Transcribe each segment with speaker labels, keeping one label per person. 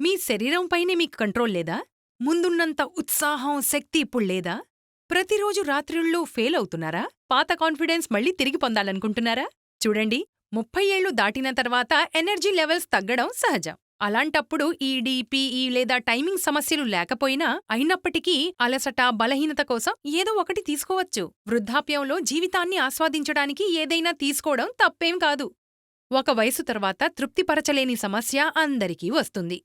Speaker 1: మీ శరీరంపైనే మీకు కంట్రోల్ లేదా? ముందున్నంత ఉత్సాహం, శక్తి ఇప్పుడు లేదా? ప్రతిరోజు రాత్రిళ్ళు ఫెయిల్ అవుతున్నారా? పాత కాన్ఫిడెన్స్ మళ్ళీ తిరిగి పొందాలనుకుంటున్నారా? చూడండి, 30 ఏళ్లు దాటిన తర్వాత ఎనర్జీ లెవెల్స్ తగ్గడం సహజం. అలాంటప్పుడు ఈడీ, పీఈ లేదా టైమింగ్ సమస్యలు లేకపోయినా అయినప్పటికీ అలసట, బలహీనత కోసం ఏదో ఒకటి తీసుకోవచ్చు. వృద్ధాప్యంలో జీవితాన్ని ఆస్వాదించడానికి ఏదైనా తీసుకోవడం తప్పేం కాదు. ఒక వయసు తర్వాత తృప్తిపరచలేని సమస్య అందరికీ వస్తుంది.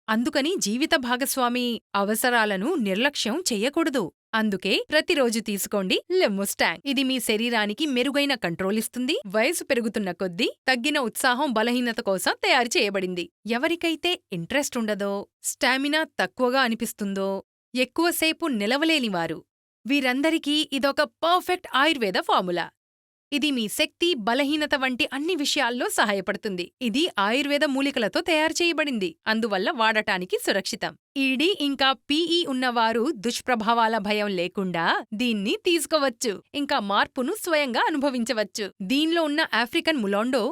Speaker 1: అందుకని జీవిత భాగస్వామి అవసరాలను నిర్లక్ష్యం చెయ్యకూడదు. అందుకే ప్రతిరోజు తీసుకోండి లెమ్ముస్టాంగ్. ఇది మీ శరీరానికి మెరుగైన కంట్రోల్ ఇస్తుంది. వయసు పెరుగుతున్న కొద్దీ తగ్గిన ఉత్సాహం, బలహీనత కోసం తయారు చేయబడింది. ఎవరికైతే ఇంట్రెస్ట్ ఉండదో, స్టామినా తక్కువగా అనిపిస్తుందో, ఎక్కువసేపు నిలవలేనివారు, వీరందరికీ ఇదొక పర్ఫెక్ట్ ఆయుర్వేద ఫార్ములా. ఇది మీ శక్తి, బలహీనత వంటి అన్ని విషయాల్లో సహాయపడుతుంది. ఇది ఆయుర్వేద మూలికలతో తయారు చేయబడింది, అందువల్ల వాడటానికి సురక్షితం. ఈడీ ఇంకా పీఈ ఉన్నవారు దుష్ప్రభావాల భయం లేకుండా దీన్ని తీసుకోవచ్చు, ఇంకా మార్పును స్వయంగా అనుభవించవచ్చు. దీనిలో ఉన్న ఆఫ్రికన్ ములాండో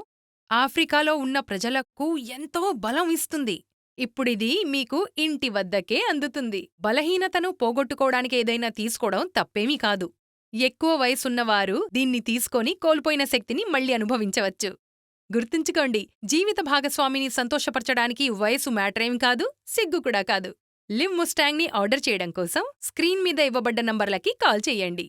Speaker 1: ఆఫ్రికాలో ఉన్న ప్రజలకు ఎంతో బలం ఇస్తుంది. ఇప్పుడిది మీకు ఇంటి వద్దకే అందుతుంది. బలహీనతను పోగొట్టుకోవడానికి ఏదైనా తీసుకోవడం తప్పేమీ కాదు. ఎక్కువ వయసున్నవారు దీన్ని తీసుకొని కోల్పోయిన శక్తిని మళ్ళీ అనుభవించవచ్చు. గుర్తుంచుకోండి, జీవిత భాగస్వామిని సంతోషపరచడానికి వయసు మ్యాటరేం కాదు, సిగ్గు కూడా కాదు. లివ్ ముస్టాంగ్ని ఆర్డర్ చేయడం కోసం స్క్రీన్ మీద ఇవ్వబడ్డ నంబర్లకి కాల్ చేయండి.